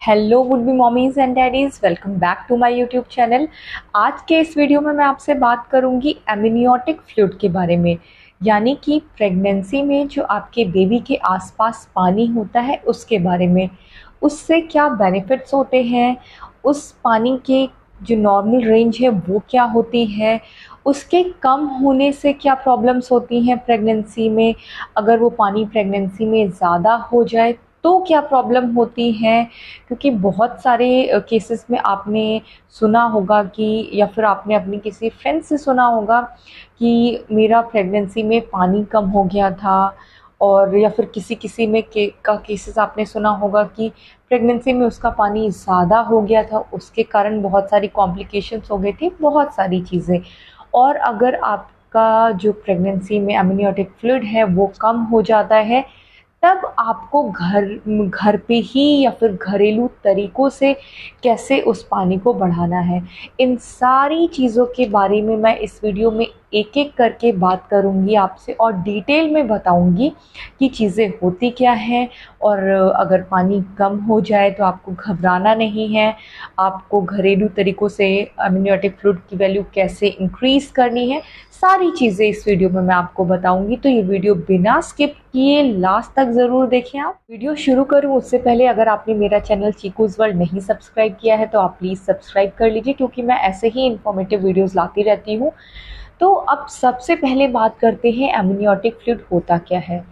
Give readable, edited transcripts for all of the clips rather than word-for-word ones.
Hello would be mommies and daddies, welcome back to my YouTube channel. आज के इस video में मैं आपसे बात करूंगी एमनियोटिक फ्लूइड के बारे में, यानी कि प्रेगनेंसी में जो आपके बेबी के आसपास पानी होता है उसके बारे में। उससे क्या बेनिफिट्स होते हैं, उस पानी के जो नॉर्मल रेंज है वो क्या होती है, उसके कम होने से क्या प्रॉब्लम्स होती हैं प्रेगनेंसी में, अगर वो पानी प्रेगनेंसी में ज़्यादा हो जाए तो क्या प्रॉब्लम होती हैं। क्योंकि बहुत सारे केसेस में आपने सुना होगा कि या फिर आपने अपनी किसी फ्रेंड से सुना होगा कि मेरा प्रेगनेंसी में पानी कम हो गया था, और या फिर किसी किसी में का केसेस आपने सुना होगा कि प्रेगनेंसी में उसका पानी ज़्यादा हो गया था, उसके कारण बहुत सारी कॉम्प्लिकेशंस हो गई थी, बहुत सारी चीज़ें। और अगर आपका जो प्रेगनेंसी में एमनियोटिक फ्लूइड है वो कम हो जाता है, तब आपको घर घर पे ही या फिर घरेलू तरीक़ों से कैसे उस पानी को बढ़ाना है, इन सारी चीज़ों के बारे में मैं इस वीडियो में एक-एक करके बात करूँगी आपसे और डिटेल में बताऊँगी कि चीज़ें होती क्या हैं। और अगर पानी कम हो जाए तो आपको घबराना नहीं है, आपको घरेलू तरीक़ों से एमनियोटिक फ्लूइड की वैल्यू कैसे इंक्रीज़ करनी है, सारी चीज़ें इस वीडियो में मैं आपको बताऊंगी। तो ये वीडियो बिना स्किप किए लास्ट तक ज़रूर देखें। आप वीडियो शुरू करूं उससे पहले अगर आपने मेरा चैनल चीकूज़ वर्ल्ड नहीं सब्सक्राइब किया है तो आप प्लीज़ सब्सक्राइब कर लीजिए, क्योंकि मैं ऐसे ही इंफॉर्मेटिव वीडियोस लाती रहती हूँ। तो अब सबसे पहले बात करते हैं एमनियोटिक फ्लूइड होता क्या है।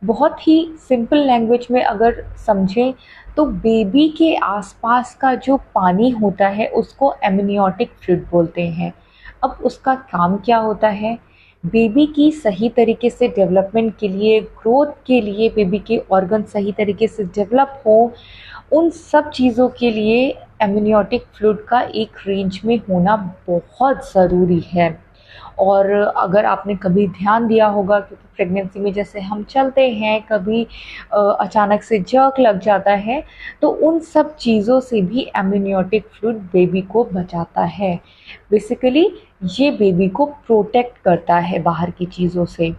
बहुत ही सिंपल लैंग्वेज में अगर समझें तो बेबी के आसपास का जो पानी होता है उसको एमनियोटिक फ्लूइड बोलते हैं। अब उसका काम क्या होता है, बेबी की सही तरीके से डेवलपमेंट के लिए, ग्रोथ के लिए, बेबी के ऑर्गन सही तरीके से डेवलप हो, उन सब चीज़ों के लिए एमनियोटिक फ्लूइड का एक रेंज में होना बहुत ज़रूरी है। और अगर आपने कभी ध्यान दिया होगा, क्योंकि प्रेगनेंसी में जैसे हम चलते हैं, कभी अचानक से जर्क लग जाता है, तो उन सब चीज़ों से भी एमनियोटिक फ्लूइड बेबी को बचाता है। बेसिकली ये बेबी को प्रोटेक्ट करता है बाहर की चीज़ों से।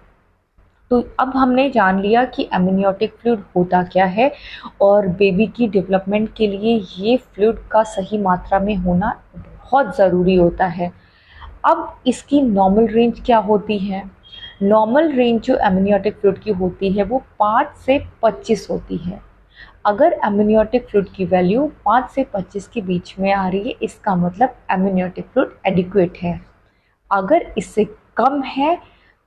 तो अब हमने जान लिया कि एमनियोटिक फ्लूइड होता क्या है और बेबी की डेवलपमेंट के लिए ये फ्लूइड का सही मात्रा में होना बहुत ज़रूरी होता है। अब इसकी नॉर्मल रेंज क्या होती है? नॉर्मल रेंज जो एमनियोटिक फ्लूइड की होती है वो 5 से 25 होती है। अगर एमनियोटिक फ्लूइड की वैल्यू 5 से 25 के बीच में आ रही है, इसका मतलब एमनियोटिक फ्लूइड एडिक्वेट है। अगर इससे कम है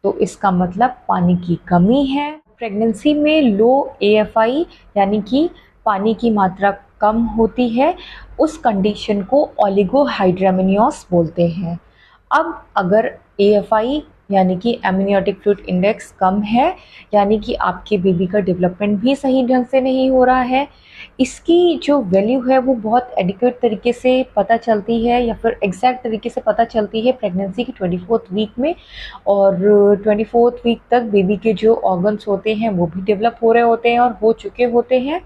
तो इसका मतलब पानी की कमी है। प्रेगनेंसी में लो एएफआई यानी कि पानी की मात्रा कम होती है, उस कंडीशन को ओलिगोहाइड्रामिनियोस बोलते हैं। अब अगर एएफआई यानी कि एमनियोटिक फ्लूइड इंडेक्स कम है, यानी कि आपके बेबी का डेवलपमेंट भी सही ढंग से नहीं हो रहा है, इसकी जो वैल्यू है वो बहुत एडिक्वेट तरीके से पता चलती है या फिर एग्जैक्ट तरीके से पता चलती है प्रेगनेंसी की 24th वीक में। और 24th वीक तक बेबी के जो ऑर्गन्स होते हैं वो भी डेवलप हो रहे होते हैं और हो चुके होते हैं।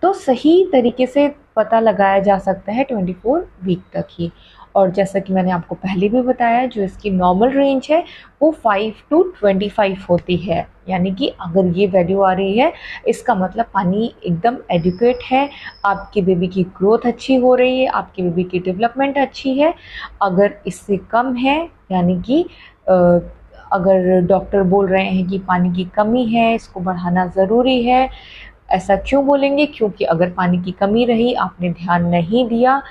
तो सही तरीके से पता लगाया जा सकता है 24 वीक तक ही। और जैसा कि मैंने आपको पहले भी बताया, जो इसकी नॉर्मल रेंज है वो 5 टू 25 होती है, यानी कि अगर ये वैल्यू आ रही है इसका मतलब पानी एकदम एडिक्वेट है, आपके बेबी की ग्रोथ अच्छी हो रही है, आपके बेबी की डेवलपमेंट अच्छी है। अगर इससे कम है, यानी कि अगर डॉक्टर बोल रहे हैं कि पानी की कमी है, इसको बढ़ाना ज़रूरी है। ऐसा क्यों बोलेंगे? क्योंकि अगर पानी की कमी रही, आपने ध्यान नहीं दिया,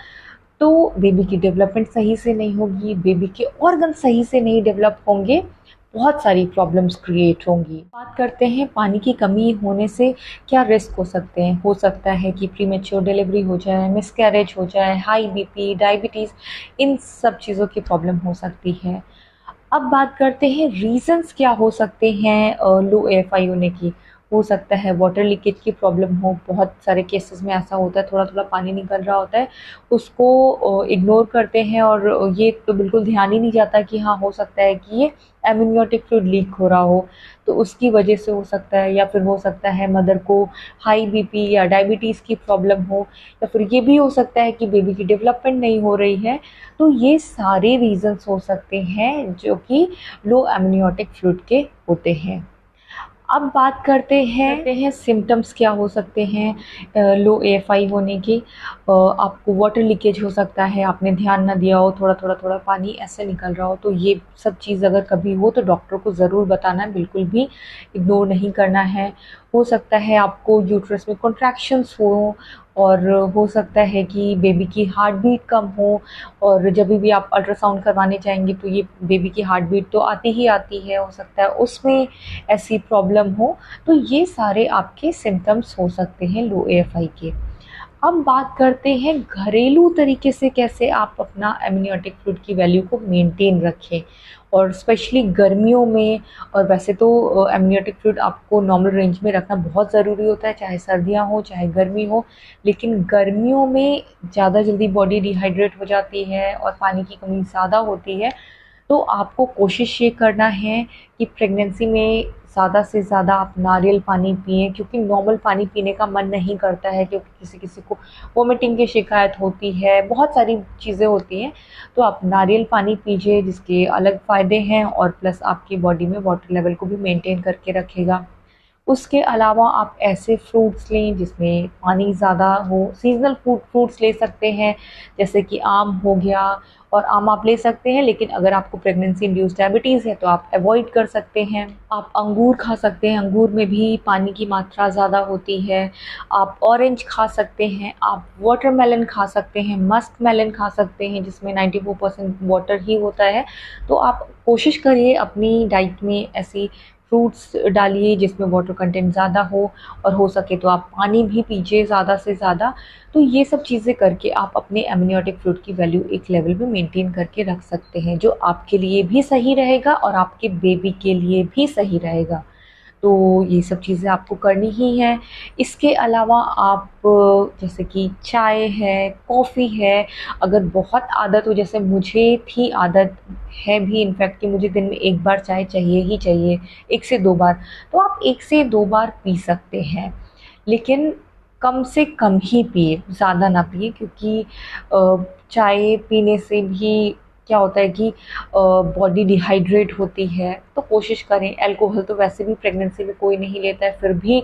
तो बेबी की डेवलपमेंट सही से नहीं होगी, बेबी के ऑर्गन सही से नहीं डेवलप होंगे, बहुत सारी प्रॉब्लम्स क्रिएट होंगी। बात करते हैं पानी की कमी होने से क्या रिस्क हो सकते हैं। हो सकता है कि प्रीमेच्योर डिलीवरी हो जाए, मिसकैरेज हो जाए, हाई बीपी, डायबिटीज़, इन सब चीज़ों की प्रॉब्लम हो सकती है। अब बात करते हैं रीज़न्स क्या हो सकते हैं लो एएफआई होने की। हो सकता है वाटर लीकेज की प्रॉब्लम हो, बहुत सारे केसेस में ऐसा होता है, थोड़ा-थोड़ा पानी निकल रहा होता है, उसको इग्नोर करते हैं और ये तो बिल्कुल ध्यान ही नहीं जाता कि हाँ, हो सकता है कि ये एमनियोटिक फ्लूइड लीक हो रहा हो, तो उसकी वजह से हो सकता है। या फिर हो सकता है मदर को हाई बीपी या डायबिटीज़ की प्रॉब्लम हो, या फिर ये भी हो सकता है कि बेबी की डेवलपमेंट नहीं हो रही है। तो ये सारे रीज़न्स हो सकते हैं जो कि लो एमनियोटिक फ्लूइड के होते हैं। अब बात करते हैं सिम्टम्स क्या हो सकते हैं लो AFI होने के। आपको वाटर लीकेज हो सकता है, आपने ध्यान ना दिया हो, थोड़ा थोड़ा थोड़ा पानी ऐसे निकल रहा हो, तो ये सब चीज़ अगर कभी हो तो डॉक्टर को ज़रूर बताना है, बिल्कुल भी इग्नोर नहीं करना है। हो सकता है आपको यूट्रस में कॉन्ट्रैक्शंस हो, और हो सकता है कि बेबी की हार्ट बीट कम हो, और जब भी आप अल्ट्रासाउंड करवाने जाएंगे तो ये बेबी की हार्ट बीट तो आती ही आती है, हो सकता है उसमें ऐसी प्रॉब्लम हो। तो ये सारे आपके सिम्टम्स हो सकते हैं लो AFI के। अब बात करते हैं घरेलू तरीके से कैसे आप अपना एमनियोटिक फ्लूइड की वैल्यू को मेंटेन रखें, और स्पेशली गर्मियों में। और वैसे तो एमनियोटिक फ्लूइड आपको नॉर्मल रेंज में रखना बहुत ज़रूरी होता है, चाहे सर्दियां हो चाहे गर्मी हो। लेकिन गर्मियों में ज़्यादा जल्दी बॉडी डिहाइड्रेट हो जाती है और पानी की कमी ज़्यादा होती है। तो आपको कोशिश ये करना है कि प्रेगनेंसी में ज़्यादा से ज़्यादा आप नारियल पानी पिएँ, क्योंकि नॉर्मल पानी पीने का मन नहीं करता है, क्योंकि किसी किसी को वोमिटिंग की शिकायत होती है, बहुत सारी चीज़ें होती हैं। तो आप नारियल पानी पीजिए, जिसके अलग फ़ायदे हैं, और प्लस आपकी बॉडी में वाटर लेवल को भी मेंटेन करके रखेगा। उसके अलावा आप ऐसे फ्रूट्स लें जिसमें पानी ज़्यादा हो, सीज़नल फ्रूट्स ले सकते हैं, जैसे कि आम हो गया। और आम आप ले सकते हैं, लेकिन अगर आपको प्रेगनेंसी इंड्यूस्ड डायबिटीज़ है तो आप अवॉइड कर सकते हैं। आप अंगूर खा सकते हैं, अंगूर में भी पानी की मात्रा ज़्यादा होती है। आप ऑरेंज खा सकते हैं, आप वाटरमेलन खा सकते हैं, मस्क मेलन खा सकते हैं, जिसमें 94% वाटर ही होता है। तो आप कोशिश करिए अपनी डाइट में ऐसी फ्रूट्स डालिए जिसमें वाटर कंटेंट ज़्यादा और हो सके तो आप पानी भी पीजिए ज़्यादा से ज़्यादा। तो ये सब चीज़ें करके आप अपने एमनियोटिक फ्लूइड की वैल्यू एक लेवल पे मेंटेन करके रख सकते हैं, जो आपके लिए भी सही रहेगा और आपके बेबी के लिए भी सही रहेगा। तो ये सब चीज़ें आपको करनी ही हैं। इसके अलावा आप जैसे कि चाय है, कॉफ़ी है, अगर बहुत आदत हो, जैसे मुझे थी आदत है भी इनफैक्ट कि मुझे दिन में 1 बार चाय चाहिए ही चाहिए, 1 से 2 बार, तो आप 1 से 2 बार पी सकते हैं। लेकिन कम से कम ही पिए, ज़्यादा ना पिए, क्योंकि चाय पीने से भी क्या होता है कि बॉडी डिहाइड्रेट होती है। तो कोशिश करें, अल्कोहल तो वैसे भी प्रेगनेंसी में कोई नहीं लेता है, फिर भी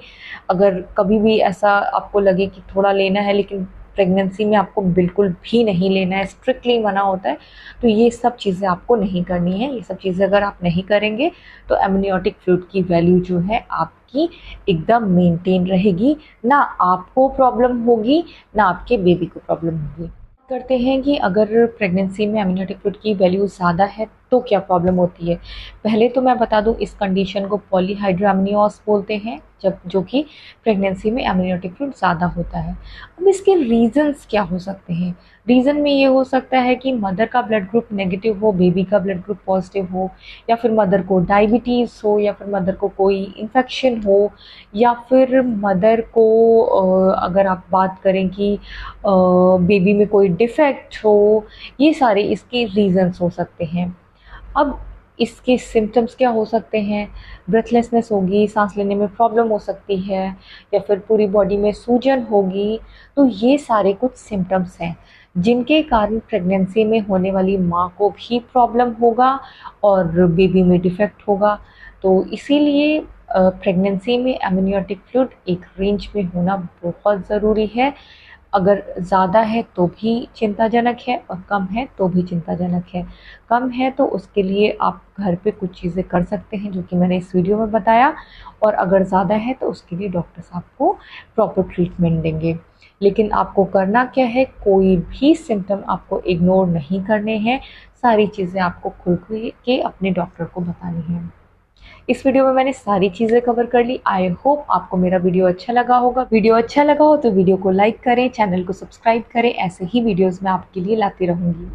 अगर कभी भी ऐसा आपको लगे कि थोड़ा लेना है, लेकिन प्रेगनेंसी में आपको बिल्कुल भी नहीं लेना है, स्ट्रिक्टली मना होता है, तो ये सब चीज़ें आपको नहीं करनी है। ये सब चीज़ें अगर आप नहीं करेंगे तो एमनियोटिक फ्लूइड की वैल्यू जो है आपकी एकदम मेंटेन रहेगी, ना आपको प्रॉब्लम होगी ना आपके बेबी को प्रॉब्लम होगी। करते हैं कि अगर प्रेगनेंसी में एमनियोटिक फ्लूइड की वैल्यू ज़्यादा है तो क्या प्रॉब्लम होती है। पहले तो मैं बता दूं, इस कंडीशन को पॉलीहाइड्रामनियोस बोलते हैं, जब जो कि प्रेगनेंसी में एमनियोटिक फ्लूइड ज़्यादा होता है। अब इसके रीज़न्स क्या हो सकते हैं। रीज़न में ये हो सकता है कि मदर का ब्लड ग्रुप नेगेटिव हो, बेबी का ब्लड ग्रुप पॉजिटिव हो, या फिर मदर को डायबिटीज़ हो, या फिर मदर को कोई इन्फेक्शन हो, या फिर मदर को अगर आप बात करें कि बेबी में कोई डिफेक्ट हो। ये सारे इसके रीज़न्स हो सकते हैं। अब इसके सिम्टम्स क्या हो सकते हैं। ब्रेथलेसनेस होगी, सांस लेने में प्रॉब्लम हो सकती है, या फिर पूरी बॉडी में सूजन होगी। तो ये सारे कुछ सिम्टम्स हैं जिनके कारण प्रेगनेंसी में होने वाली माँ को भी प्रॉब्लम होगा और बेबी में डिफेक्ट होगा। तो इसीलिए प्रेगनेंसी में एमनियोटिक फ्लूइड एक रेंज में होना बहुत ज़रूरी है। अगर ज़्यादा है तो भी चिंताजनक है, और कम है तो भी चिंताजनक है। कम है तो उसके लिए आप घर पे कुछ चीज़ें कर सकते हैं जो कि मैंने इस वीडियो में बताया, और अगर ज़्यादा है तो उसके लिए डॉक्टर्स आपको प्रॉपर ट्रीटमेंट देंगे। लेकिन आपको करना क्या है, कोई भी सिम्टम आपको इग्नोर नहीं करने हैं, सारी चीज़ें आपको खुल के अपने डॉक्टर को बतानी है। इस वीडियो में मैंने सारी चीज़ें कवर कर ली। आई होप आपको मेरा वीडियो अच्छा लगा होगा। वीडियो अच्छा लगा हो तो वीडियो को लाइक करें, चैनल को सब्सक्राइब करें। ऐसे ही वीडियोस मैं आपके लिए लाती रहूँगी।